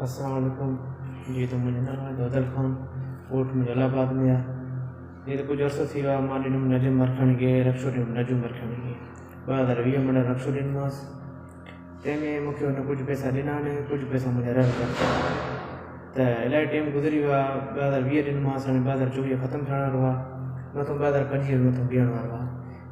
अस्सलाम वालेकुम जी। तो मुंहिंजो नालो आहे दौदल ख़ान, कोट जलालाबाद में आहे। ये तो कुछ अर्सो थी वियो आहे। मां ॾिनुमि नजूम मरखणी खे, रक्शो ॾिनुमि नजूम मरखणी खे। 2020 में रक्शो ॾिनोमांसि। तंहिंमें मूंखे हुन कुझु पैसा ॾिना आहिनि, कुझु पैसा मुंहिंजा रहिया त इलाही टाइम गुज़री वियो आहे। 2020 ॾिनोमांसि, हाणे 2024 ख़तमु थियण वारो आहे। मथां 2025 मथां बीहण वारो आहे।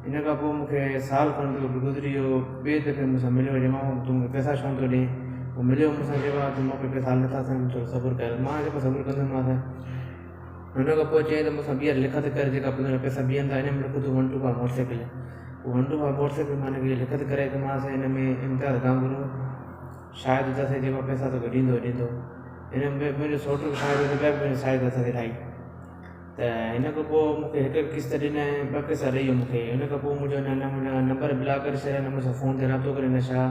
इन खां पोइ मूंखे साल खनि गुज़री वियो। ॿिए दफ़े मूंसां मिलियो, चयोमांसि तूं मूंखे पैसा छो थो ॾिए। पोइ मिलियो मूंसां, चयो आहे तूं मूंखे पैसा नथा थियनि, थोरो सब्र कर। मां जेको सब्र कंदोमांसि। हुन खां पोइ चई त मूंसां ॿीहर लिखत कर, जेका पैसा बीहनि था। हिन में लिखो तूं 125 मोटरसाइकिल। उहो 125 मोटरसाइकिल मां हिनखे लिखत करे त मां हिन में इम्तियाज़ गांगुरो शायदि अथसि, जेको पैसा तोखे ॾींदो हिन में मुंहिंजो सौट शायदि ॿिया बि शायदि अथसि ठाही। त हिन खां पोइ मूंखे हिकु किस्त ॾिनई, 2 पैसा ॾेई वियो मूंखे। हिन खां पोइ मुंहिंजो मुंहिंजा नंबर ब्लॉक करे छॾिया, न मूंसां फ़ोन ते राब्तो करे न छा।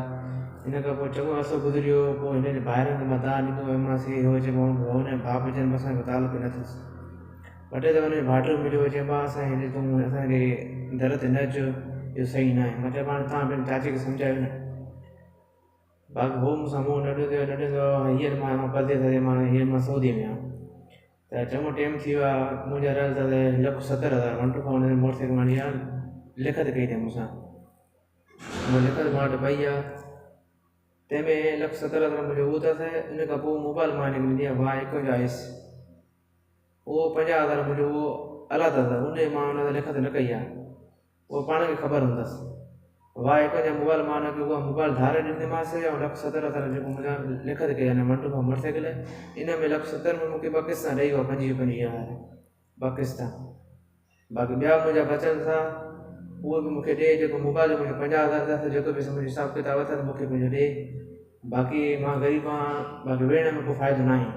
हिन खां पोइ चङो अर्सो गुज़री वियो। पोइ हिन जे भाइरनि खे मां दान ॾींदो हुयोमांसि। हो चइबो हुन भाउ जन असांखे तालुक न अथसि। 2 टे दफ़ा हुन जो भाइटो मिलियो, चइबो आहे असांखे तूं असांखे दर ते न अचु, इहो सही न आहे। मां चयो हाणे तव्हां पंहिंजे चाचे खे सम्झायो न। बाक़ी हो मूंसां मुंहुं न ॾियो हींअर मां परदे ते हींअर मां सऊदी में आहियां। त चङो टाइम थी वियो आहे। मुंहिंजा रहियल त 1,70,000 125 मोटरसाइकिल मां लिखत कई अथई मूंसां। उहा लिखत मां वटि पई आहे। तंहिंमें 1,70,000 मुंहिंजो उहो अथसि। इन खां पोइ मोबाइल मां हिनखे ॾिनी आहे Y51 उहो 50,000 मुंहिंजो उहो अला अथसि। उन मां हुन ते लिखत न कई आहे, उहो पाण खे ख़बर हूंदसि। Y51 मोबाइल मां हुनखे उहा मोबाइल धारे ॾींदीमांसि। ऐं 1,70,000 जेको मुंहिंजा लिखत कई आहे 125 मोटरसाइकिल, इन में 1,70,000 में मूंखे 2 किस्ता ॾेई वियो आहे, 25,000 2 किस्ता। बाक़ी ॿिया मुंहिंजा बचनि था उहे बि मूंखे ॾे। जेको मोबाइल जो मुंहिंजो 50,000 अथसि, जेको बि मुंहिंजो हिसाबु किताबु अथसि मूंखे मुंहिंजो ॾे। बाक़ी मां ग़रीब आहियां, बाक़ी वेहण में को फ़ाइदो न आहे।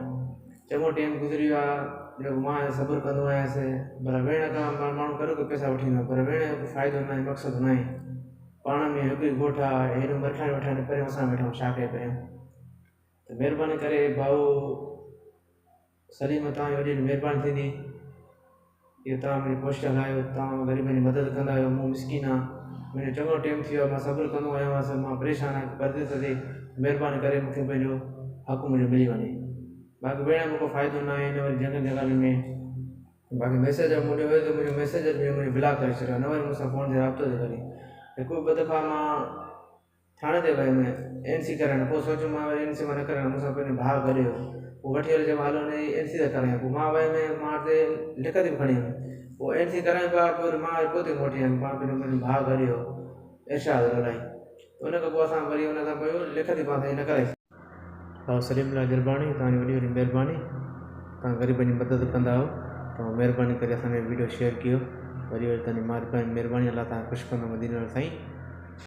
चङो टाइम गुज़री वियो आहे, जेको मां सब्र कंदो आहियां। पर वेहण खां माण्हू करे कोई पैसा वठी ईंदो, पर वेहण जो कोई फ़ाइदो न आहे, मक़सदु न आहे। पाण में हिकु ई ॻोठ आहे, हेॾो मरखाणी वठणु पहिरियों असां वेठा छा कयूं पहिरियों। त महिरबानी करे भाऊ सलीम, तव्हांजी वॾी महिरबानी थींदी। इहो तव्हां मुंहिंजी पोस्टल आहियो, तव्हां ग़रीबनि जी मदद कंदा आहियो। मूं मिसकिन आहे, मुंहिंजो चङो टाइम थी वियो आहे, मां सब्र कंदो आहियां। मां परेशान आहियां परदे ते। महिरबानी करे मूंखे पंहिंजो हक़ु मुंहिंजो मिली वञे। बाक़ी वेहण में को फ़ाइदो न आहे हिन वरी जंगल जॻहियुनि में। बाक़ी मैसेज मुंहिंजो हुयो त मुंहिंजो मैसेज बि मुंहिंजो ब्लॉक करे छॾियो, न वरी मूंसां फ़ोन ते राब्तो थो करे। हिकु 2 दफ़ा मां थाणे ते वियुमि NC कराइण। पोइ सोचियो मां वरी NC मां न कराइण, मूंसां पंहिंजो भाउ गॾियो। पोइ वठी हलियो, चयो हलो NC त करायूं। पोइ मां वियुमि, मां हिते लिखत बि खणी वियुमि। पोइ NC करायूं पिया, पोइ मां पोइ मोटी आयुमि। मां पंहिंजो भाउ गॾियो इरशाद इलाही। उन खां पोइ असां वरी हुन सां पोइ लिखत ई पासे न कराई। भाउ सलीम लाइ गिरबाणी, तव्हांजी वॾी वॾी महिरबानी। तव्हां ग़रीबनि जी मदद कंदा आहियो, तव्हां महिरबानी करे असांखे वीडियो शेयर कयो। वरी तव्हांजी महिरबानी, अलाह तव्हां ख़ुशि कंदो मदीने वारो साईं।